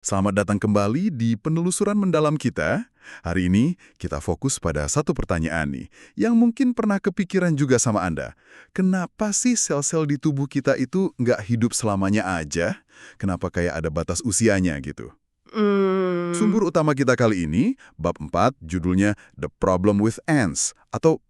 Selamat datang kembali di penelusuran mendalam kita. Hari ini kita fokus pada satu pertanyaan nih, yang mungkin pernah kepikiran juga sama Anda. Kenapa sih sel-sel di tubuh kita itu nggak hidup selamanya aja? Kenapa kayak ada batas usianya gitu? Hmm, Sumber utama kita kali ini, bab 4, judulnya The Problem with Ants, atau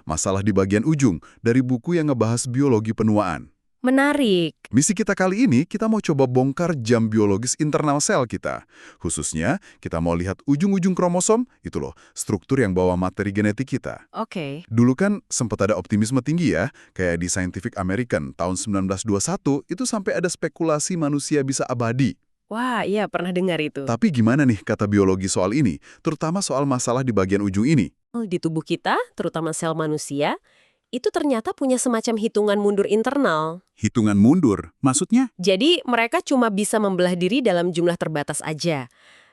masalah di bagian ujung, dari buku yang ngebahas biologi penuaan. menarik. Misi kita kali ini, kita mau coba bongkar jam biologis internal sel kita. Khususnya, kita mau lihat ujung-ujung kromosom, itu loh, struktur yang bawa materi genetik kita. Oke. Dulu kan sempat ada optimisme tinggi ya, kayak di Scientific American tahun 1921, itu sampai ada spekulasi manusia bisa abadi. Wah, iya pernah dengar itu. Tapi gimana nih kata biologi soal ini, terutama soal masalah di bagian ujung ini? Di tubuh kita, terutama sel manusia, itu ternyata punya semacam hitungan mundur internal. Hitungan mundur, maksudnya? Jadi mereka cuma bisa membelah diri dalam jumlah terbatas aja.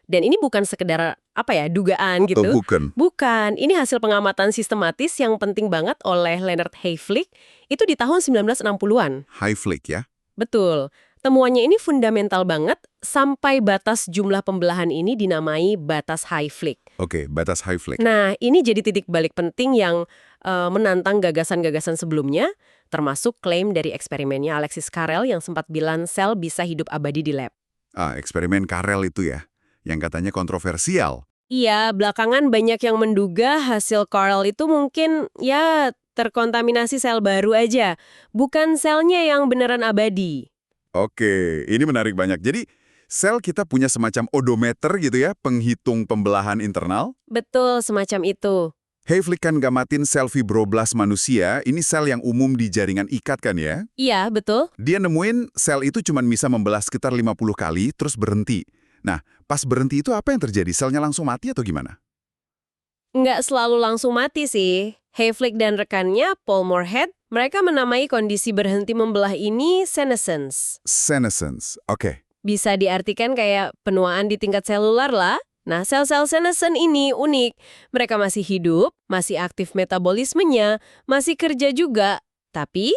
Dan ini bukan sekedar, dugaan Oh gitu. bukan, Bukan, ini hasil pengamatan sistematis yang penting banget oleh Leonard Hayflick, itu di tahun 1960-an. high flake ya? Betul. Temuannya ini fundamental banget, sampai batas jumlah pembelahan ini dinamai batas Hayflick. Oke, batas high flake. Nah, ini jadi titik balik penting yang menantang gagasan-gagasan sebelumnya, termasuk klaim dari eksperimennya Alexis Carrel yang sempat bilang sel bisa hidup abadi di lab. Eksperimen Karel itu ya, yang katanya kontroversial. Iya, belakangan banyak yang menduga hasil Carrel itu mungkin ya terkontaminasi sel baru aja, bukan selnya yang beneran abadi. Oke, ini menarik banyak. Jadi, sel kita punya semacam odometer gitu ya, penghitung pembelahan internal. Betul, semacam itu. Hayflick kan gamatin sel fibroblas manusia, ini sel yang umum di jaringan ikat kan ya? Iya, betul. Dia nemuin sel itu cuma bisa membelah sekitar 50 kali, terus berhenti. Nah, pas berhenti itu apa yang terjadi? Selnya langsung mati atau gimana? Nggak selalu langsung mati sih. Hayflick dan rekannya, Paul Moorhead, mereka menamai kondisi berhenti membelah ini senescence. Senescence, oke. Bisa diartikan kayak penuaan di tingkat selular lah. Nah, sel-sel senescent ini unik. Mereka masih hidup, masih aktif metabolismenya, masih kerja juga. Tapi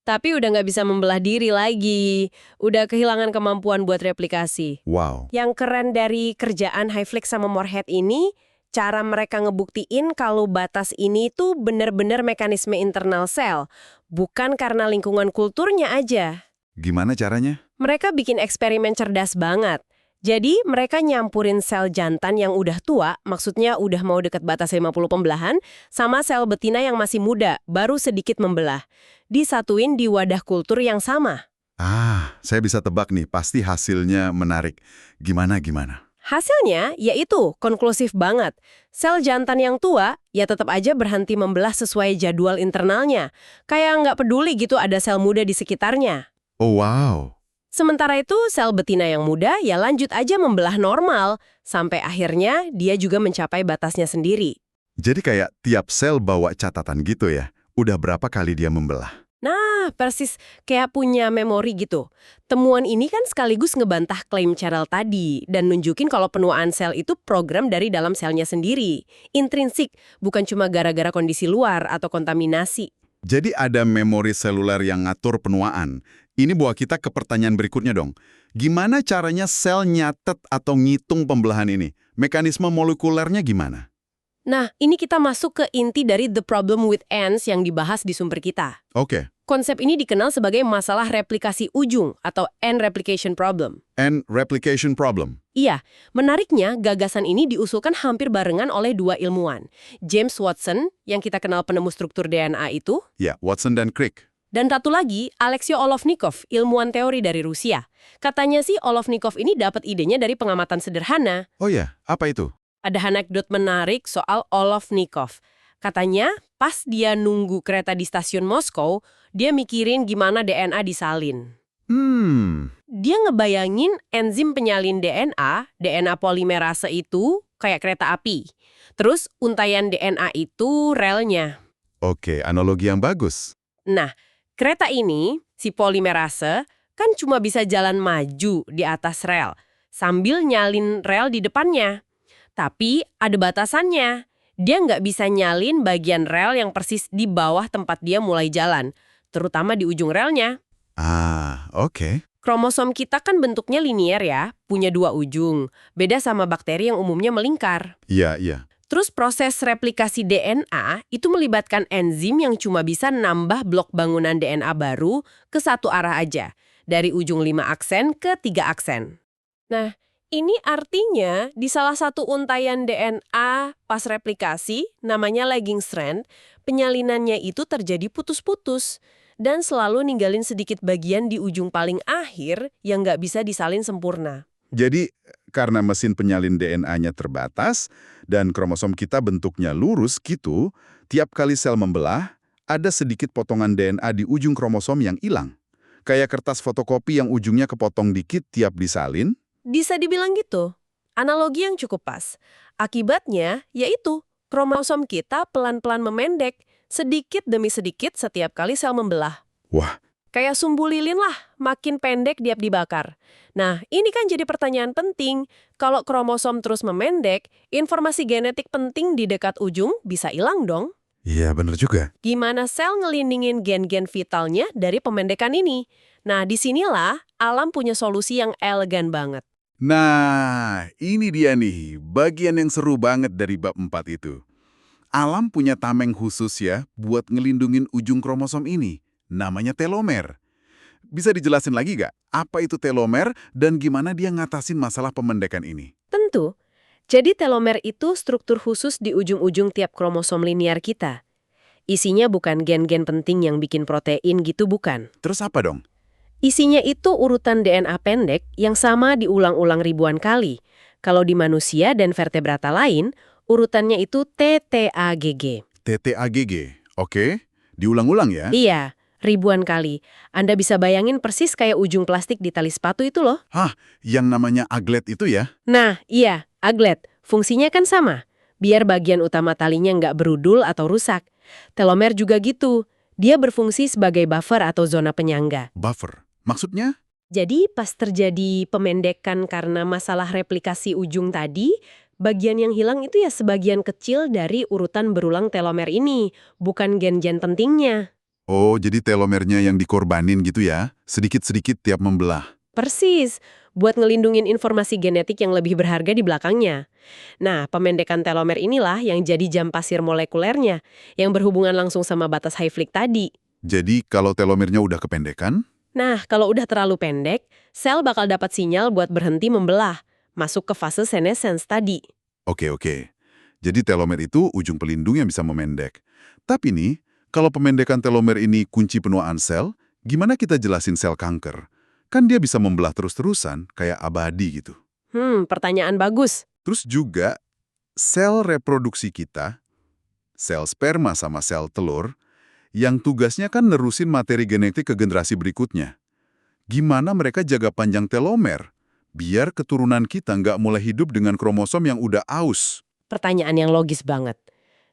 udah nggak bisa membelah diri lagi. Udah kehilangan kemampuan buat replikasi. Wow. Yang keren dari kerjaan Hayflick sama Moorhead ini, cara mereka ngebuktiin kalau batas ini tuh bener-bener mekanisme internal sel, bukan karena lingkungan kulturnya aja. Gimana caranya? Mereka bikin eksperimen cerdas banget. Jadi mereka nyampurin sel jantan yang udah tua, maksudnya udah mau deket batas 50 pembelahan, sama sel betina yang masih muda, baru sedikit membelah. Disatuin di wadah kultur yang sama. Saya bisa tebak nih, pasti hasilnya menarik. Gimana? Hasilnya, yaitu konklusif banget. Sel jantan yang tua, ya tetap aja berhenti membelah sesuai jadwal internalnya. Kayak nggak peduli gitu ada sel muda di sekitarnya. Oh wow. Sementara itu, sel betina yang muda ya lanjut aja membelah normal. Sampai akhirnya, dia juga mencapai batasnya sendiri. Jadi kayak tiap sel bawa catatan gitu ya? Udah berapa kali dia membelah? Nah, persis kayak punya memori gitu. Temuan ini kan sekaligus ngebantah klaim Carrel tadi dan nunjukin kalau penuaan sel itu program dari dalam selnya sendiri. Intrinsik, bukan cuma gara-gara kondisi luar atau kontaminasi. Jadi ada memori seluler yang ngatur penuaan. Ini bawa kita ke pertanyaan berikutnya dong. Gimana caranya sel nyatet atau ngitung pembelahan ini? Mekanisme molekulernya gimana? Nah, ini kita masuk ke inti dari The Problem with Ants yang dibahas di sumber kita. Oke. Konsep ini dikenal sebagai masalah replikasi ujung atau end replication problem. And replication problem. Iya, menariknya gagasan ini diusulkan hampir barengan oleh dua ilmuwan. James Watson, yang kita kenal penemu struktur DNA itu, Ya, Watson dan Crick. dan satu lagi, Alexei Olovnikov, ilmuwan teori dari Rusia. Katanya sih Olovnikov ini dapat idenya dari pengamatan sederhana. Oh ya, apa itu? Ada anekdot menarik soal Olovnikov. Katanya, pas dia nunggu kereta di stasiun Moskow, dia mikirin gimana DNA disalin. Dia ngebayangin enzim penyalin DNA polimerase itu kayak kereta api. Terus untaian DNA itu relnya. Oke, analogi yang bagus. Nah, kereta ini, si polimerase, kan cuma bisa jalan maju di atas rel, sambil nyalin rel di depannya. Tapi ada batasannya. Dia nggak bisa nyalin bagian rel yang persis di bawah tempat dia mulai jalan, terutama di ujung relnya. Oke. Kromosom kita kan bentuknya linier ya, punya 2 ujung. Beda sama bakteri yang umumnya melingkar. Iya, iya. Terus proses replikasi DNA itu melibatkan enzim yang cuma bisa nambah blok bangunan DNA baru ke satu arah aja, dari ujung 5 aksen ke 3 aksen. Nah, ini artinya di salah satu untayan DNA pas replikasi, namanya lagging strand, penyalinannya itu terjadi putus-putus dan selalu ninggalin sedikit bagian di ujung paling akhir yang nggak bisa disalin sempurna. Jadi, karena mesin penyalin DNA-nya terbatas dan kromosom kita bentuknya lurus gitu, tiap kali sel membelah, ada sedikit potongan DNA di ujung kromosom yang hilang. Kayak kertas fotokopi yang ujungnya kepotong dikit tiap disalin. Bisa dibilang gitu. Analogi yang cukup pas. Akibatnya, yaitu kromosom kita pelan-pelan memendek, sedikit demi sedikit setiap kali sel membelah. Wah, Kayak sumbu lilin lah, makin pendek tiap dibakar. Nah, ini kan jadi pertanyaan penting. Kalau kromosom terus memendek, informasi genetik penting di dekat ujung bisa hilang dong. iya bener juga. Gimana sel ngelindungin gen-gen vitalnya dari pemendekan ini? Nah, disinilah alam punya solusi yang elegan banget. Nah, ini dia nih, bagian yang seru banget dari bab 4 itu. Alam punya tameng khusus ya buat ngelindungin ujung kromosom ini. Namanya telomer. Bisa dijelasin lagi nggak? Apa itu telomer dan gimana dia ngatasin masalah pemendekan ini? Tentu. Jadi telomer itu struktur khusus di ujung-ujung tiap kromosom linear kita. Isinya bukan gen-gen penting yang bikin protein gitu, bukan. Terus apa dong? Isinya itu urutan DNA pendek yang sama diulang-ulang ribuan kali. Kalau di manusia dan vertebrata lain, urutannya itu TTAGG. TTAGG. Oke, diulang-ulang ya? Iya, ribuan kali. Anda bisa bayangin persis kayak ujung plastik di tali sepatu itu loh. Hah, yang namanya aglet itu ya? Nah, iya, aglet. Fungsinya kan sama. Biar bagian utama talinya nggak berudul atau rusak. Telomer juga gitu. Dia berfungsi sebagai buffer atau zona penyangga. Buffer. Maksudnya? Jadi pas terjadi pemendekan karena masalah replikasi ujung tadi, bagian yang hilang itu ya sebagian kecil dari urutan berulang telomer ini, bukan gen-gen pentingnya. Oh, jadi telomernya yang dikorbanin gitu ya? Sedikit-sedikit tiap membelah. Persis, buat ngelindungin informasi genetik yang lebih berharga di belakangnya. Nah, pemendekan telomer inilah yang jadi jam pasir molekulernya, yang berhubungan langsung sama batas Hayflick tadi. Jadi kalau telomernya udah kependekan, Nah, kalau udah terlalu pendek, sel bakal dapat sinyal buat berhenti membelah, masuk ke fase senescence tadi. oke. Jadi telomer itu ujung pelindung yang bisa memendek. Tapi nih, kalau pemendekan telomer ini kunci penuaan sel, gimana kita jelasin sel kanker? Kan dia bisa membelah terus-terusan, kayak abadi gitu. Pertanyaan bagus. Terus juga, sel reproduksi kita, sel sperma sama sel telur, yang tugasnya kan nerusin materi genetik ke generasi berikutnya. Gimana mereka jaga panjang telomer? Biar keturunan kita nggak mulai hidup dengan kromosom yang udah aus. Pertanyaan yang logis banget.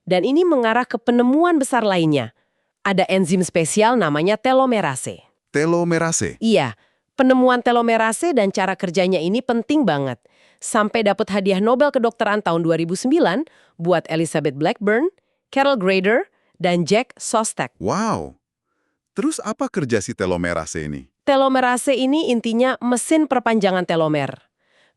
Dan ini mengarah ke penemuan besar lainnya. Ada enzim spesial namanya telomerase. Telomerase. Iya, penemuan telomerase dan cara kerjanya ini penting banget. Sampai dapat hadiah Nobel kedokteran tahun 2009 buat Elizabeth Blackburn, Carol Grader, dan Jack Szostak. Wow. Terus apa kerja si telomerase ini? Telomerase ini intinya mesin perpanjangan telomer.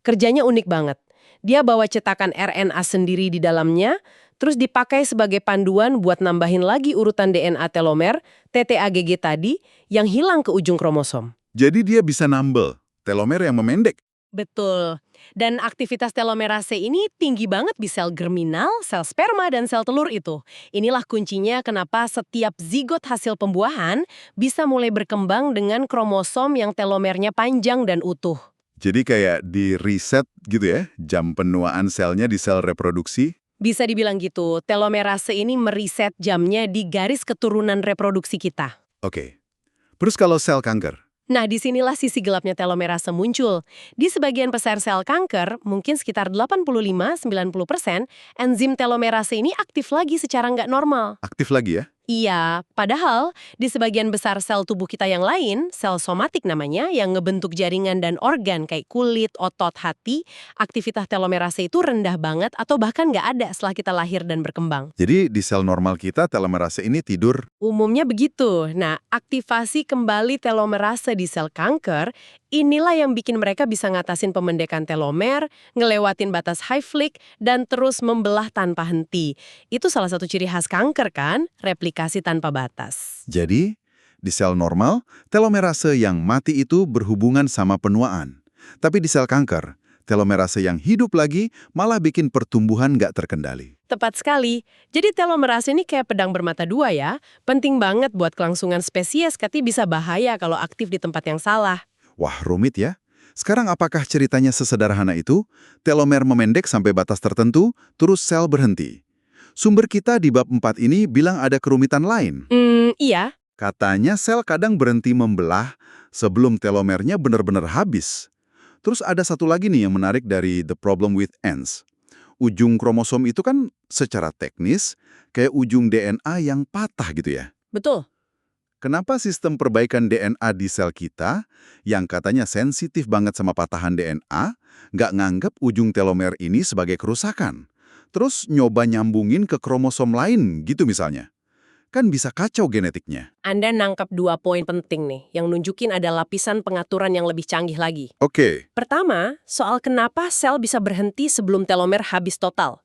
Kerjanya unik banget. Dia bawa cetakan RNA sendiri di dalamnya, terus dipakai sebagai panduan buat nambahin lagi urutan DNA telomer, TTAGG tadi, yang hilang ke ujung kromosom. Jadi dia bisa nambel telomer yang memendek. Betul. Dan aktivitas telomerase ini tinggi banget di sel germinal, sel sperma, dan sel telur itu. Inilah kuncinya kenapa setiap zigot hasil pembuahan bisa mulai berkembang dengan kromosom yang telomernya panjang dan utuh. Jadi kayak di reset gitu ya, jam penuaan selnya di sel reproduksi. Bisa dibilang gitu, telomerase ini meriset jamnya di garis keturunan reproduksi kita. Oke. Terus kalau sel kanker? Nah, disinilah sisi gelapnya telomerase muncul. Di sebagian besar sel kanker, mungkin sekitar 85-90%, enzim telomerase ini aktif lagi secara nggak normal. Aktif lagi ya? Iya, padahal di sebagian besar sel tubuh kita yang lain, sel somatik namanya, yang ngebentuk jaringan dan organ kayak kulit, otot, hati, aktivitas telomerase itu rendah banget atau bahkan nggak ada setelah kita lahir dan berkembang. Jadi di sel normal kita telomerase ini tidur. Umumnya begitu. Nah, aktivasi kembali telomerase di sel kanker inilah yang bikin mereka bisa ngatasin pemendekan telomer, ngelewatin batas Hayflick, dan terus membelah tanpa henti. Itu salah satu ciri khas kanker kan? Replikasi tanpa batas. Jadi, di sel normal, telomerase yang mati itu berhubungan sama penuaan. Tapi di sel kanker, telomerase yang hidup lagi malah bikin pertumbuhan nggak terkendali. Tepat sekali. Jadi telomerase ini kayak pedang bermata dua ya. Penting banget buat kelangsungan spesies, tapi bisa bahaya kalau aktif di tempat yang salah. Wah, rumit ya. Sekarang apakah ceritanya sesederhana itu? Telomer memendek sampai batas tertentu, terus sel berhenti. Sumber kita di bab 4 ini bilang ada kerumitan lain. Iya. Katanya sel kadang berhenti membelah sebelum telomernya benar-benar habis. Terus ada satu lagi nih yang menarik dari The Problem with Ends. Ujung kromosom itu kan secara teknis kayak ujung DNA yang patah gitu ya. Betul. Kenapa sistem perbaikan DNA di sel kita, yang katanya sensitif banget sama patahan DNA, nggak nganggap ujung telomer ini sebagai kerusakan? Terus nyoba nyambungin ke kromosom lain gitu misalnya. Kan bisa kacau genetiknya. Anda nangkap 2 poin penting nih, yang nunjukin ada lapisan pengaturan yang lebih canggih lagi. Oke. Pertama, soal kenapa sel bisa berhenti sebelum telomer habis total.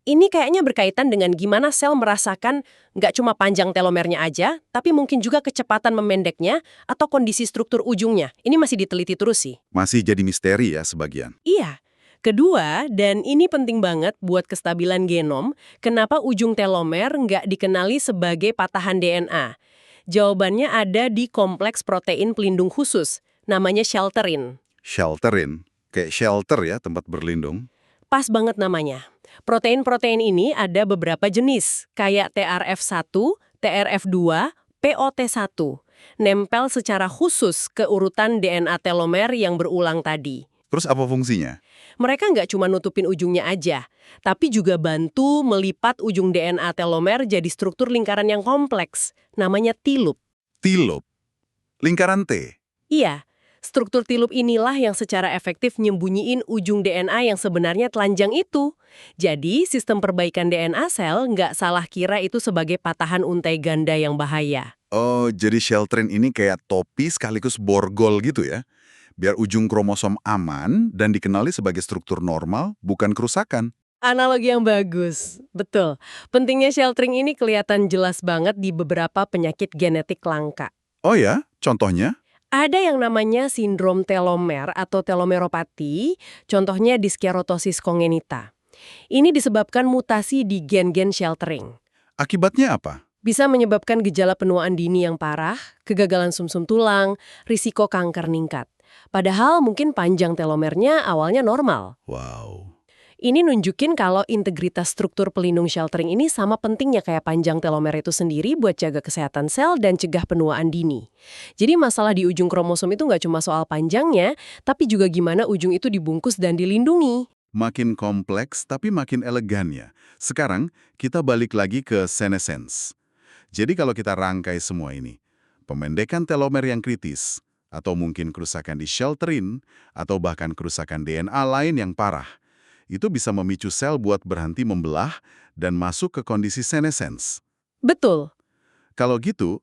Ini kayaknya berkaitan dengan gimana sel merasakan nggak cuma panjang telomernya aja, tapi mungkin juga kecepatan memendeknya atau kondisi struktur ujungnya. Ini masih diteliti terus sih. Masih jadi misteri ya sebagian. Iya. Kedua, dan ini penting banget buat kestabilan genom, kenapa ujung telomer nggak dikenali sebagai patahan DNA? Jawabannya ada di kompleks protein pelindung khusus, namanya shelterin. Shelterin. Kayak shelter ya, tempat berlindung. Pas banget namanya. Protein-protein ini ada beberapa jenis, kayak TRF1, TRF2, POT1. Nempel secara khusus ke urutan DNA telomer yang berulang tadi. Terus apa fungsinya? Mereka nggak cuma nutupin ujungnya aja, tapi juga bantu melipat ujung DNA telomer jadi struktur lingkaran yang kompleks, namanya T-loop. T-loop. Lingkaran T. Iya, struktur T-loop inilah yang secara efektif nyembunyiin ujung DNA yang sebenarnya telanjang itu. Jadi, sistem perbaikan DNA sel nggak salah kira itu sebagai patahan untai ganda yang bahaya. Oh, jadi shelterin ini kayak topi sekaligus borgol gitu ya? Biar ujung kromosom aman dan dikenali sebagai struktur normal, bukan kerusakan. Analogi yang bagus, betul. Pentingnya sheltering ini kelihatan jelas banget di beberapa penyakit genetik langka. Oh ya? Contohnya? Ada yang namanya sindrom telomer atau telomeropati, contohnya diskerotosis kongenita. Ini disebabkan mutasi di gen-gen sheltering. Akibatnya apa? Bisa menyebabkan gejala penuaan dini yang parah, kegagalan sumsum tulang, risiko kanker meningkat. Padahal mungkin panjang telomernya awalnya normal. Wow. Ini nunjukin kalau integritas struktur pelindung sheltering ini sama pentingnya kayak panjang telomer itu sendiri buat jaga kesehatan sel dan cegah penuaan dini. Jadi masalah di ujung kromosom itu nggak cuma soal panjangnya, tapi juga gimana ujung itu dibungkus dan dilindungi. Makin kompleks tapi makin elegan ya. Sekarang kita balik lagi ke senescence. Jadi kalau kita rangkai semua ini, pemendekan telomer yang kritis, atau mungkin kerusakan di shelterin, atau bahkan kerusakan DNA lain yang parah, itu bisa memicu sel buat berhenti membelah dan masuk ke kondisi senescence. Betul. Kalau gitu,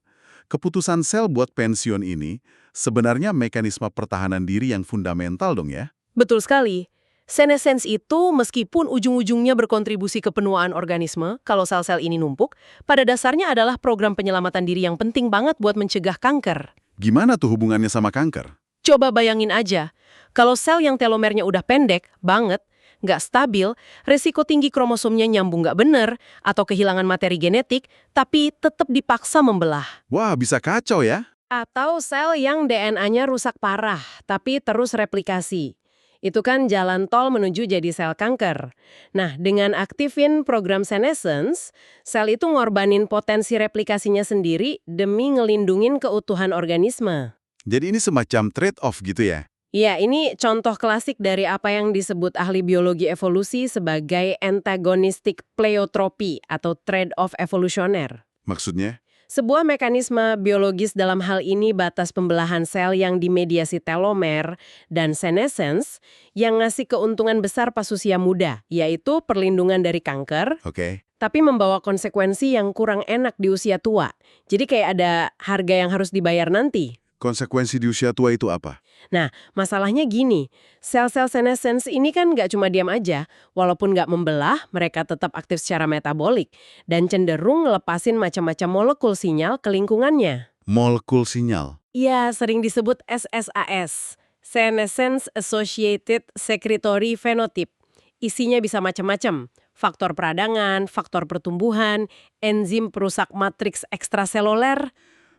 keputusan sel buat pensiun ini sebenarnya mekanisme pertahanan diri yang fundamental dong ya? Betul sekali. Senescence itu meskipun ujung-ujungnya berkontribusi ke penuaan organisme, kalau sel-sel ini numpuk, pada dasarnya adalah program penyelamatan diri yang penting banget buat mencegah kanker. Gimana tuh hubungannya sama kanker? Coba bayangin aja, kalau sel yang telomernya udah pendek banget, nggak stabil, resiko tinggi kromosomnya nyambung nggak bener, atau kehilangan materi genetik, tapi tetap dipaksa membelah. Wah, bisa kacau ya? Atau sel yang DNA-nya rusak parah, tapi terus replikasi. Itu kan jalan tol menuju jadi sel kanker. Nah, dengan aktifin program senescence, sel itu ngorbanin potensi replikasinya sendiri demi ngelindungin keutuhan organisme. Jadi ini semacam trade-off gitu ya? Ya, ini contoh klasik dari apa yang disebut ahli biologi evolusi sebagai antagonistic pleiotropi atau trade-off evolusioner. Maksudnya? Sebuah mekanisme biologis dalam hal ini batas pembelahan sel yang dimediasi telomer dan senescence yang ngasih keuntungan besar pas usia muda, yaitu perlindungan dari kanker, Oke. tapi membawa konsekuensi yang kurang enak di usia tua. Jadi kayak ada harga yang harus dibayar nanti. Konsekuensi di usia tua itu apa? Nah, masalahnya gini, sel-sel senescence ini kan nggak cuma diam aja. Walaupun nggak membelah, mereka tetap aktif secara metabolik dan cenderung ngelepasin macam-macam molekul sinyal ke lingkungannya. Molekul sinyal. Iya, sering disebut SSAS, Senescence Associated Secretory Phenotype. Isinya bisa macam-macam, faktor peradangan, faktor pertumbuhan, enzim perusak matriks ekstraseluler.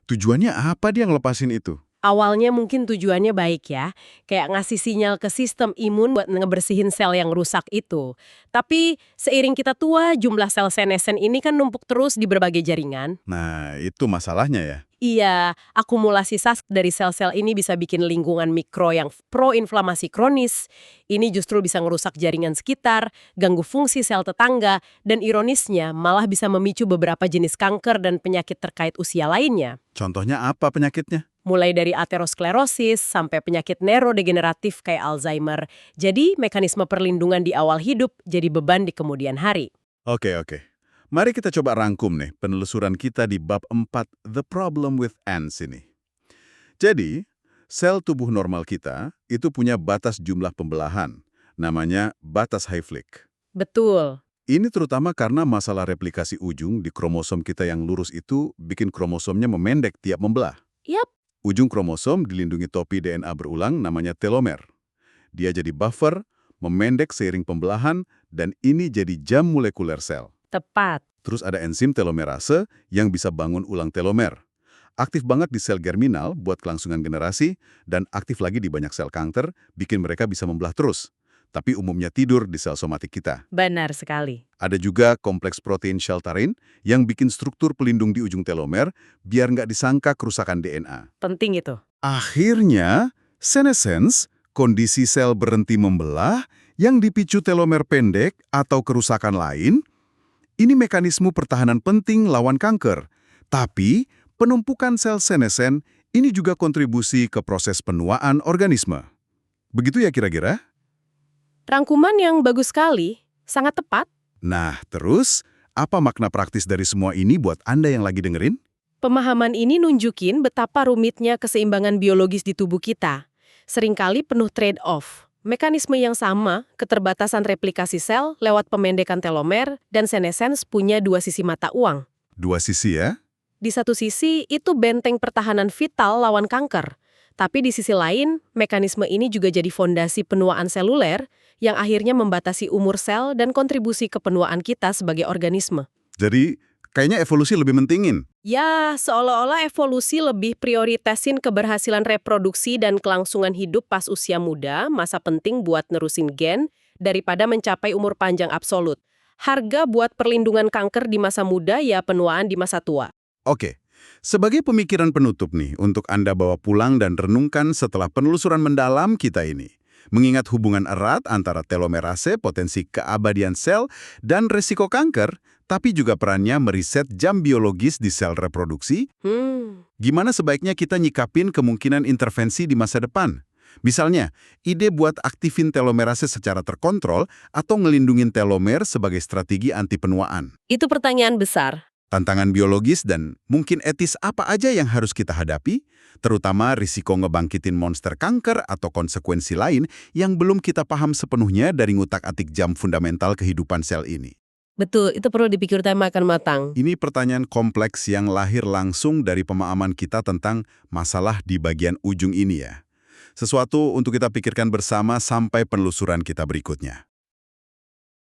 Tujuannya apa dia ngelepasin itu? Awalnya mungkin tujuannya baik ya, kayak ngasih sinyal ke sistem imun buat ngebersihin sel yang rusak itu. Tapi seiring kita tua, jumlah sel senescent ini kan numpuk terus di berbagai jaringan. Nah, itu masalahnya ya. Iya, akumulasi zat dari sel-sel ini bisa bikin lingkungan mikro yang proinflamasi kronis. Ini justru bisa ngerusak jaringan sekitar, ganggu fungsi sel tetangga, dan ironisnya malah bisa memicu beberapa jenis kanker dan penyakit terkait usia lainnya. Contohnya apa penyakitnya? Mulai dari aterosklerosis sampai penyakit neurodegeneratif kayak Alzheimer. Jadi, mekanisme perlindungan di awal hidup jadi beban di kemudian hari. Oke. Mari kita coba rangkum nih penelusuran kita di bab 4, The Problem with Ants ini. Jadi, sel tubuh normal kita itu punya batas jumlah pembelahan, namanya batas Hayflick. Betul. Ini terutama karena masalah replikasi ujung di kromosom kita yang lurus itu bikin kromosomnya memendek tiap membelah. Yap. Ujung kromosom dilindungi topi DNA berulang namanya telomer. Dia jadi buffer, memendek seiring pembelahan, dan ini jadi jam molekuler sel. Tepat. Terus ada enzim telomerase yang bisa bangun ulang telomer. Aktif banget di sel germinal buat kelangsungan generasi, dan aktif lagi di banyak sel kanker, bikin mereka bisa membelah terus. Tapi umumnya tidur di sel somatik kita. Benar sekali. Ada juga kompleks protein shelterin yang bikin struktur pelindung di ujung telomer biar nggak disangka kerusakan DNA. Penting itu. Akhirnya, senescence, kondisi sel berhenti membelah yang dipicu telomer pendek atau kerusakan lain, ini mekanisme pertahanan penting lawan kanker. Tapi, penumpukan sel senescent ini juga kontribusi ke proses penuaan organisme. Begitu ya kira-kira? Rangkuman yang bagus sekali, sangat tepat. Nah, terus, apa makna praktis dari semua ini buat Anda yang lagi dengerin? Pemahaman ini nunjukin betapa rumitnya keseimbangan biologis di tubuh kita. Seringkali penuh trade-off. Mekanisme yang sama, keterbatasan replikasi sel lewat pemendekan telomer, dan senescence punya dua sisi mata uang. Dua sisi ya? Di satu sisi, itu benteng pertahanan vital lawan kanker. Tapi di sisi lain, mekanisme ini juga jadi fondasi penuaan seluler yang akhirnya membatasi umur sel dan kontribusi ke penuaan kita sebagai organisme. Jadi, kayaknya evolusi lebih mentingin. Ya, seolah-olah evolusi lebih prioritasin keberhasilan reproduksi dan kelangsungan hidup pas usia muda, masa penting buat nerusin gen, daripada mencapai umur panjang absolut. Harga buat perlindungan kanker di masa muda ya penuaan di masa tua. Oke, sebagai pemikiran penutup nih untuk Anda bawa pulang dan renungkan setelah penelusuran mendalam kita ini. Mengingat hubungan erat antara telomerase, potensi keabadian sel, dan resiko kanker, tapi juga perannya meriset jam biologis di sel reproduksi, gimana sebaiknya kita nyikapin kemungkinan intervensi di masa depan? Misalnya, ide buat aktifin telomerase secara terkontrol atau ngelindungin telomer sebagai strategi anti penuaan. Itu pertanyaan besar. Tantangan biologis dan mungkin etis apa aja yang harus kita hadapi, terutama risiko ngebangkitin monster kanker atau konsekuensi lain yang belum kita paham sepenuhnya dari ngutak-atik jam fundamental kehidupan sel ini. Betul, itu perlu dipikir makan matang. Ini pertanyaan kompleks yang lahir langsung dari pemahaman kita tentang masalah di bagian ujung ini ya. Sesuatu untuk kita pikirkan bersama sampai penelusuran kita berikutnya.